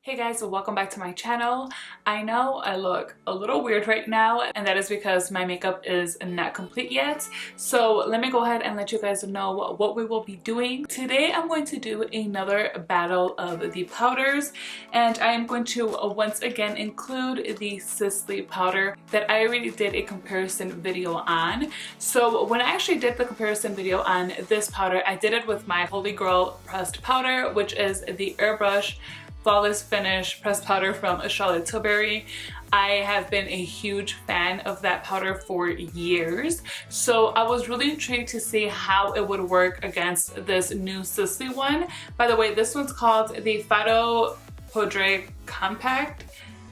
Hey guys, so welcome back to my channel. I know I look a little weird right now, and that is because my makeup is not complete yet. So let me go ahead and let you guys know what we will be doing. Today I'm going to do another battle of the powders, and I am going to once again include the Sisley powder that I already did a comparison video on. So when I actually did the comparison video on this powder, I did it with my Holy Grail pressed powder, which is the Airbrush Flawless Finish pressed powder from Charlotte Tilbury. I have been a huge fan of that powder for years, so I was really intrigued to see how it would work against this new Sisley one. By the way, this one's called the Phyto-Poudre Compacte.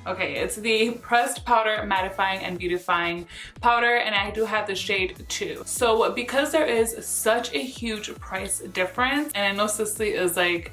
Okay, it's the pressed powder mattifying and beautifying powder, and I do have the shade 2. So because there is such a huge price difference, and I know Sisley is like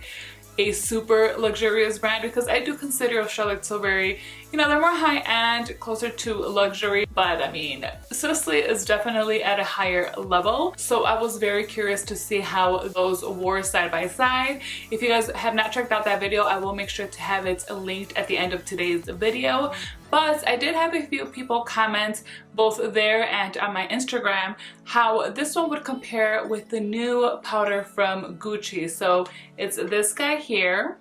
a super luxurious brand, because I do consider Charlotte Tilbury, you know, they're more high-end, closer to luxury, but I mean, Sisley is definitely at a higher level. So I was very curious to see how those wore side by side. If you guys have not checked out that video, I will make sure to have it linked at the end of today's video. But I did have a few people comment both there and on my Instagram how this one would compare with the new powder from Gucci. So it's this guy here,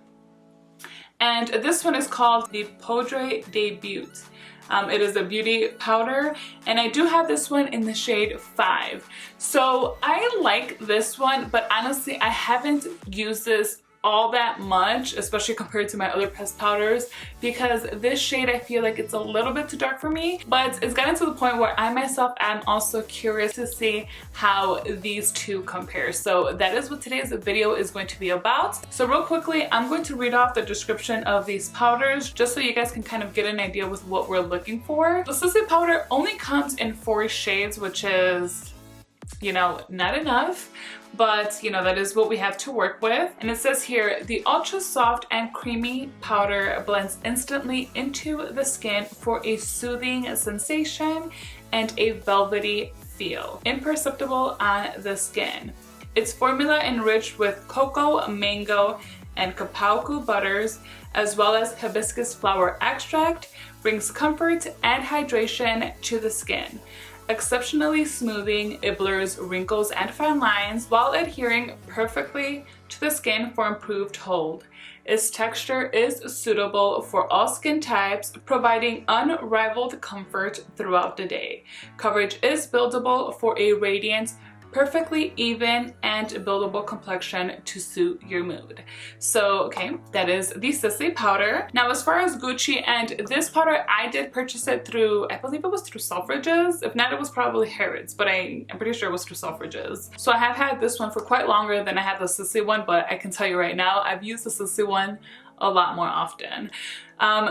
and this one is called the Poudre De Beauté. It is a beauty powder, and I do have this one in the shade 5. So I like this one, but honestly I haven't used this all that much, especially compared to my other pressed powders, because this shade I feel like it's a little bit too dark for me. But it's gotten to the point where I myself am also curious to see how these two compare. So that is what today's video is going to be about. So real quickly, I'm going to read off the description of these powders just so you guys can kind of get an idea with what we're looking for. The Sisley powder only comes in 4 shades, which is, you know, not enough, but you know, that is what we have to work with. And it says here, the ultra soft and creamy powder blends instantly into the skin for a soothing sensation and a velvety feel, imperceptible on the skin. Its formula enriched with cocoa, mango, and cacao butters, as well as hibiscus flower extract, brings comfort and hydration to the skin. Exceptionally smoothing, it blurs wrinkles and fine lines while adhering perfectly to the skin for improved hold. Its texture is suitable for all skin types, providing unrivaled comfort throughout the day. Coverage is buildable for a radiant, perfectly even and buildable complexion to suit your mood. So okay, that is the Sisley powder. Now as far as Gucci and this powder, I did purchase it through, I believe it was through Selfridges. If not, it was probably Harrods, but I'm pretty sure it was through Selfridges. So I have had this one for quite longer than I have the Sisley one, but I can tell you right now, I've used the Sisley one a lot more often.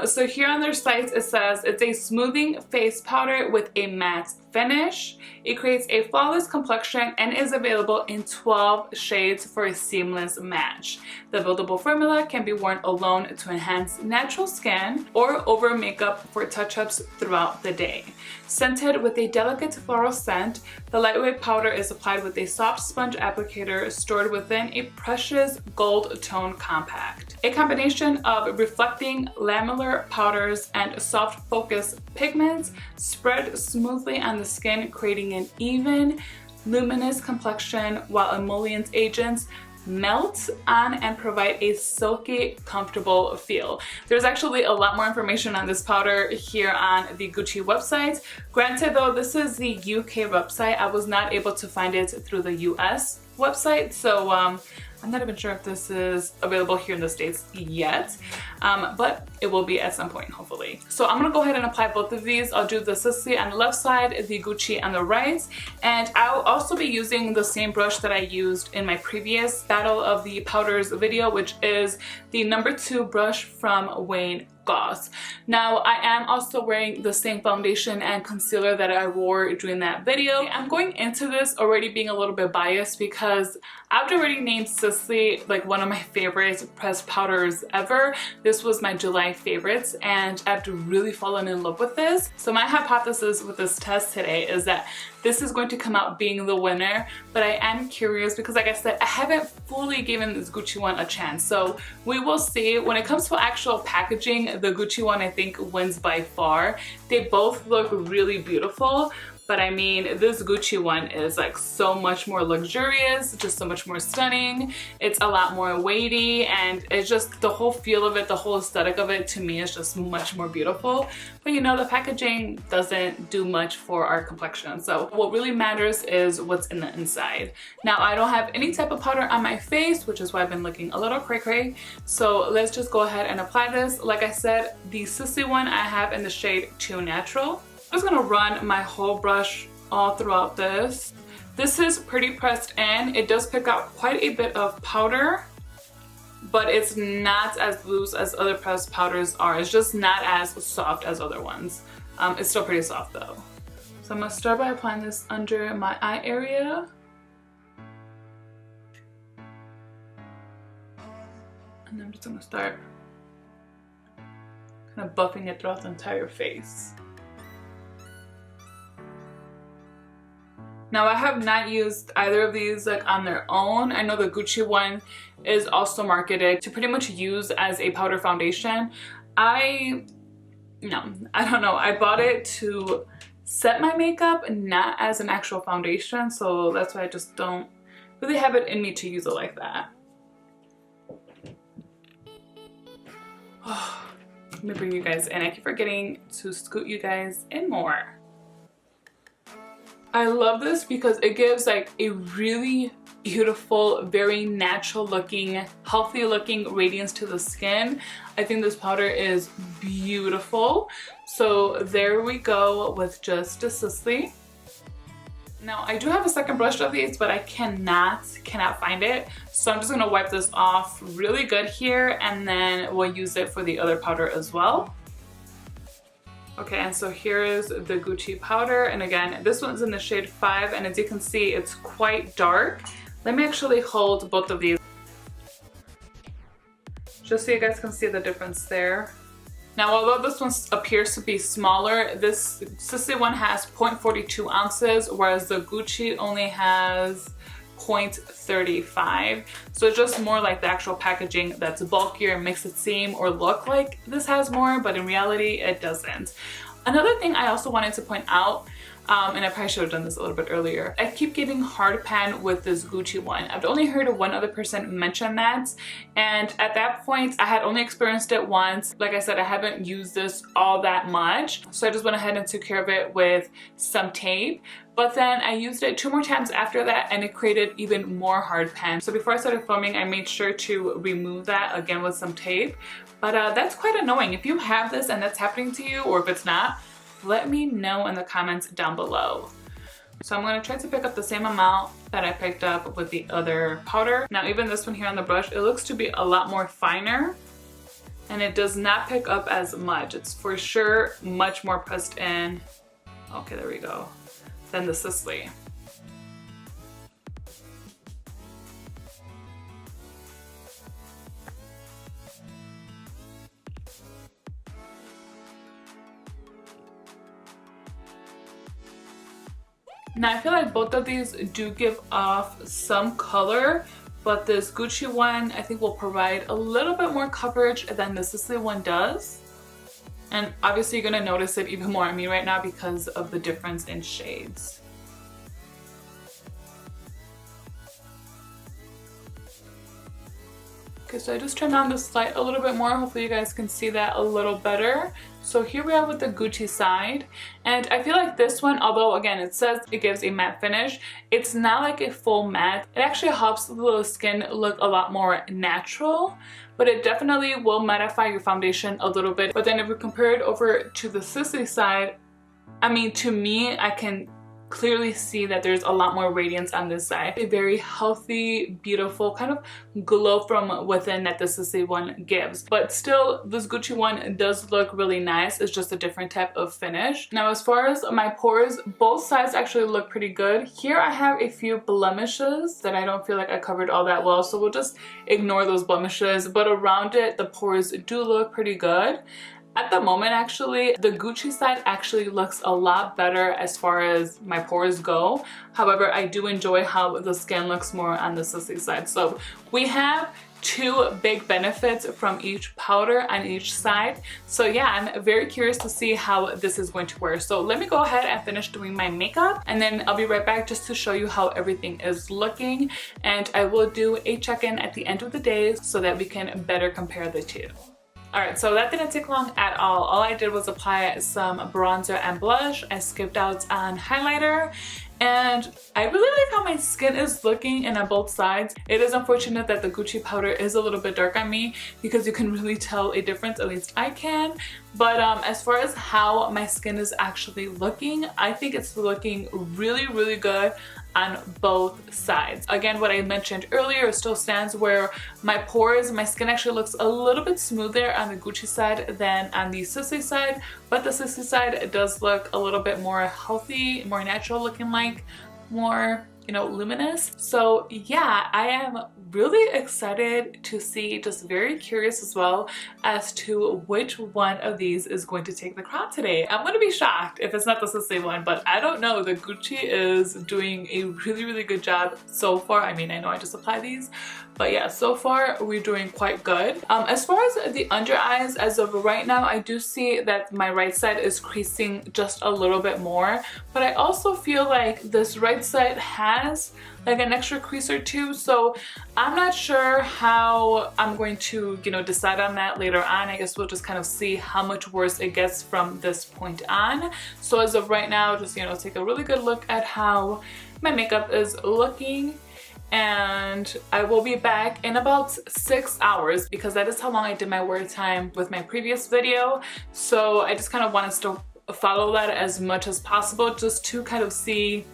So here on their sites it says it's a smoothing face powder with a matte finish. It creates a flawless complexion and is available in 12 shades for a seamless match. The buildable formula can be worn alone to enhance natural skin or over makeup for touch-ups throughout the day. Scented with a delicate floral scent, the lightweight powder is applied with a soft sponge applicator stored within a precious gold tone compact. A combination of reflecting lamellar powders and soft focus pigments spread smoothly on the skin, creating an even, luminous complexion, while emollient agents melt on and provide a silky, comfortable feel. There's actually a lot more information on this powder here on the Gucci website. Granted though, this is the UK website. I was not able to find it through the US website, so I'm not even sure if this is available here in the States yet, but it will be at some point, hopefully. So I'm gonna go ahead and apply both of these. I'll do the Sisley on the left side, the Gucci on the right, and I'll also be using the same brush that I used in my previous Battle of the Powders video, which is the number 2 brush from Wayne Gloss. Now I am also wearing the same foundation and concealer that I wore during that video. I'm going into this already being a little bit biased because I've already named Sisley like one of my favorite pressed powders ever. This was my July favorites and I've really fallen in love with this. So my hypothesis with this test today is that this is going to come out being the winner, but I am curious because like I said, I haven't fully given this Gucci one a chance. So we will see. When it comes to actual packaging, the Gucci one I think wins by far. They both look really beautiful. But I mean, this Gucci one is like so much more luxurious, just so much more stunning. It's a lot more weighty and it's just the whole feel of it, the whole aesthetic of it to me is just much more beautiful. But you know, the packaging doesn't do much for our complexion. So what really matters is what's in the inside. Now, I don't have any type of powder on my face, which is why I've been looking a little cray-cray. So let's just go ahead and apply this. Like I said, the Sisley one I have in the shade Too Natural. I'm just gonna run my whole brush all throughout this. This is pretty pressed in. It does pick out quite a bit of powder, but it's not as loose as other pressed powders are. It's just not as soft as other ones. It's still pretty soft though. So I'm gonna start by applying this under my eye area. And I'm just gonna start kind of buffing it throughout the entire face. Now I have not used either of these like on their own. I know the Gucci one is also marketed to pretty much use as a powder foundation. I don't know. I bought it to set my makeup, not as an actual foundation. So that's why I just don't really have it in me to use it like that. Oh, let me bring you guys in. I keep forgetting to scoot you guys in more. I love this because it gives like a really beautiful, very natural looking, healthy looking radiance to the skin. I think this powder is beautiful. So there we go with just a Sisley. Now I do have a second brush of these, but I cannot find it. So I'm just gonna wipe this off really good here and then we'll use it for the other powder as well. Okay, and so here is the Gucci powder, and again, this one's in the shade 5, and as you can see, it's quite dark. Let me actually hold both of these, just so you guys can see the difference there. Now, although this one appears to be smaller, this Sisley one has 0.42 ounces, whereas the Gucci only has 0.35. So it's just more like the actual packaging that's bulkier and makes it seem or look like this has more, but in reality it doesn't. Another thing I also wanted to point out, and I probably should have done this a little bit earlier, I keep getting hard pan with this Gucci one. I've only heard one other person mention that, and at that point I had only experienced it once. Like I said, I haven't used this all that much, so I just went ahead and took care of it with some tape. But then I used it 2 more times after that and it created even more hard pan. So before I started filming, I made sure to remove that again with some tape. But that's quite annoying. If you have this and that's happening to you, or if it's not, let me know in the comments down below. So I'm going to try to pick up the same amount that I picked up with the other powder. Now even this one here on the brush, it looks to be a lot more finer and it does not pick up as much. It's for sure much more pressed in. Okay, there we go. Than the Sisley. Now I feel like both of these do give off some color, but this Gucci one I think will provide a little bit more coverage than the Sisley one does. And obviously you're gonna notice it even more on me right now because of the difference in shades. Okay, so I just turned on this light a little bit more. Hopefully you guys can see that a little better. So here we are with the Gucci side. And I feel like this one, although again it says it gives a matte finish, it's not like a full matte. It actually helps the skin look a lot more natural, but it definitely will mattify your foundation a little bit. But then if we compare it over to the Sisley side, I mean, to me, I can clearly see that there's a lot more radiance on this side. A very healthy, beautiful kind of glow from within that the Sisley one gives. But still, this Gucci one does look really nice. It's just a different type of finish. Now, as far as my pores, both sides actually look pretty good. Here I have a few blemishes that I don't feel like I covered all that well, so we'll just ignore those blemishes. But around it, the pores do look pretty good. At the moment, actually, the Gucci side actually looks a lot better as far as my pores go. However, I do enjoy how the skin looks more on the Sisley side. So we have two big benefits from each powder on each side. So yeah, I'm very curious to see how this is going to wear. So let me go ahead and finish doing my makeup, and then I'll be right back just to show you how everything is looking. And I will do a check-in at the end of the day so that we can better compare the two. Alright, so that didn't take long at all. All I did was apply some bronzer and blush. I skipped out on highlighter, and I really like how my skin is looking and on both sides. It is unfortunate that the Gucci powder is a little bit dark on me because you can really tell a difference, at least I can. But as far as how my skin is actually looking, I think it's looking really, really good on both sides. Again, what I mentioned earlier still stands, where my pores, my skin actually looks a little bit smoother on the Gucci side than on the Sisley side, but the Sisley side does look a little bit more healthy, more natural looking, like more, you know, luminous. So yeah, I am really excited to see, just very curious as well as to which one of these is going to take the crown today. I'm gonna be shocked if it's not the Sisley one, but I don't know. The Gucci is doing a really, really good job so far. I mean, I know I just applied these, but yeah, so far we're doing quite good. As far as the under eyes, as of right now, I do see that my right side is creasing just a little bit more, but I also feel like this right side has like an extra crease or two, so I'm not sure how I'm going to, you know, decide on that later on. I guess we'll just kind of see how much worse it gets from this point on. So as of right now, just, you know, take a really good look at how my makeup is looking, and I will be back in about 6 hours because that is how long I did my wear time with my previous video. So I just kind of want us to follow that as much as possible, just to kind of see,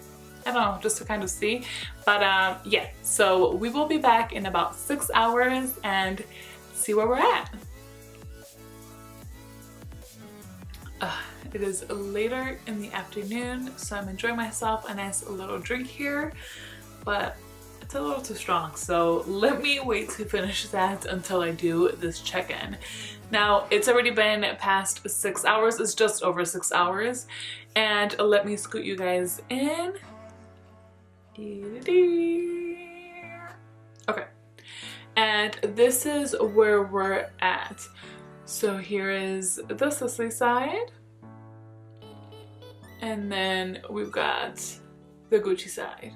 I don't know, just to kind of see. But yeah, so we will be back in about 6 hours and see where we're at. It is later in the afternoon, so I'm enjoying myself a nice little drink here, but it's a little too strong, so let me wait to finish that until I do this check-in. Now, it's already been past 6 hours, it's just over 6 hours, and let me scoot you guys in. Okay, and this is where we're at. So here is the Sisley side, and then we've got the Gucci side.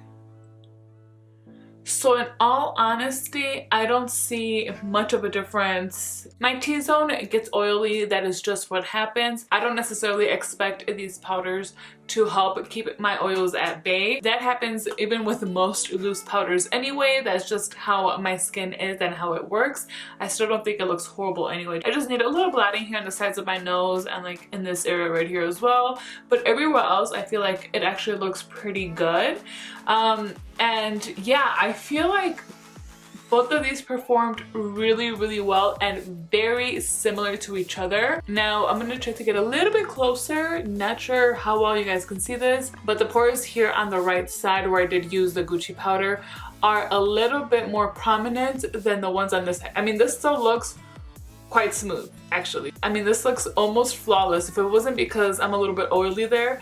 So in all honesty, I don't see much of a difference. My T-zone gets oily, that is just what happens. I don't necessarily expect these powders to help keep my oils at bay. That happens even with most loose powders anyway. That's just how my skin is and how it works. I still don't think it looks horrible anyway. I just need a little blotting here on the sides of my nose and like in this area right here as well. But everywhere else, I feel like it actually looks pretty good. And yeah, I feel like both of these performed really, really well and very similar to each other. Now, I'm gonna try to get a little bit closer. Not sure how well you guys can see this, but the pores here on the right side where I did use the Gucci powder are a little bit more prominent than the ones on this side. I mean, this still looks quite smooth, actually. I mean, this looks almost flawless. If it wasn't because I'm a little bit oily there,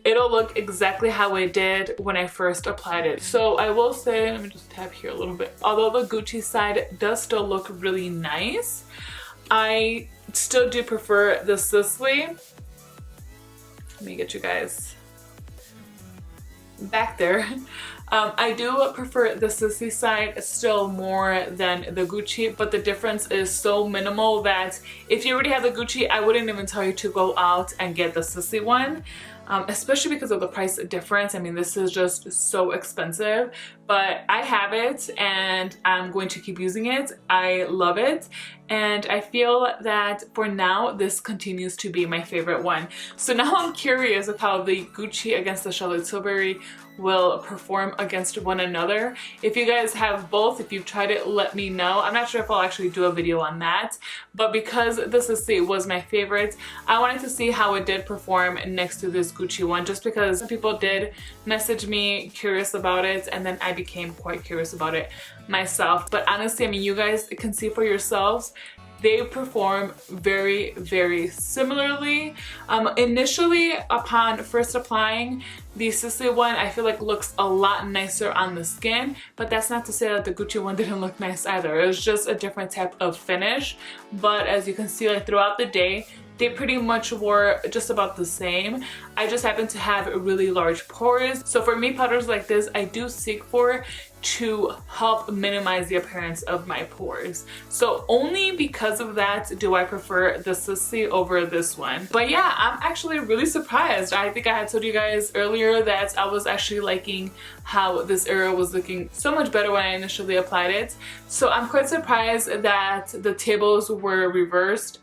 it'll look exactly how it did when I first applied it. So I will say, let me just tap here a little bit. Although the Gucci side does still look really nice, I still do prefer the Sisley. Let me get you guys back there. I do prefer the Sisley side still more than the Gucci, but the difference is so minimal that if you already have the Gucci, I wouldn't even tell you to go out and get the Sisley one. Especially because of the price difference. I mean, this is just so expensive, but I have it and I'm going to keep using it. I love it. and I feel that for now this continues to be my favorite one. So now I'm curious of how the Gucci against the Charlotte Tilbury will perform against one another. If you guys have both, if you've tried it, let me know. I'm not sure if I'll actually do a video on that, but because this was my favorite, I wanted to see how it did perform next to this Gucci one, just because some people did message me curious about it, and then I became quite curious about it myself. But honestly, I mean, you guys can see for yourselves, they perform very, very similarly. Initially, upon first applying, the Sisley one I feel like looks a lot nicer on the skin, but that's not to say that the Gucci one didn't look nice either. It was just a different type of finish. But as you can see, like throughout the day, they pretty much were just about the same. I just happen to have really large pores. So for me, powders like this, I do seek for to help minimize the appearance of my pores. So only because of that do I prefer the Sisley over this one. But yeah, I'm actually really surprised. I think I had told you guys earlier that I was actually liking how this area was looking so much better when I initially applied it. So I'm quite surprised that the tables were reversed,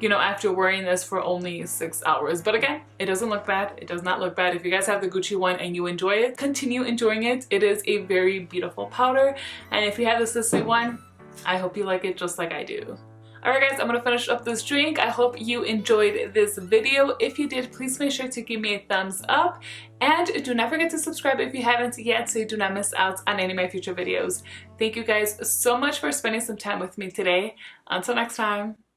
you know, after wearing this for only 6 hours. But again, it doesn't look bad. It does not look bad. If you guys have the Gucci one and you enjoy it, continue enjoying it. It is a very beautiful powder. And if you have the Sisley one, I hope you like it just like I do. Alright guys, I'm gonna finish up this drink. I hope you enjoyed this video. If you did, please make sure to give me a thumbs up. And do not forget to subscribe if you haven't yet, so you do not miss out on any of my future videos. Thank you guys so much for spending some time with me today. Until next time.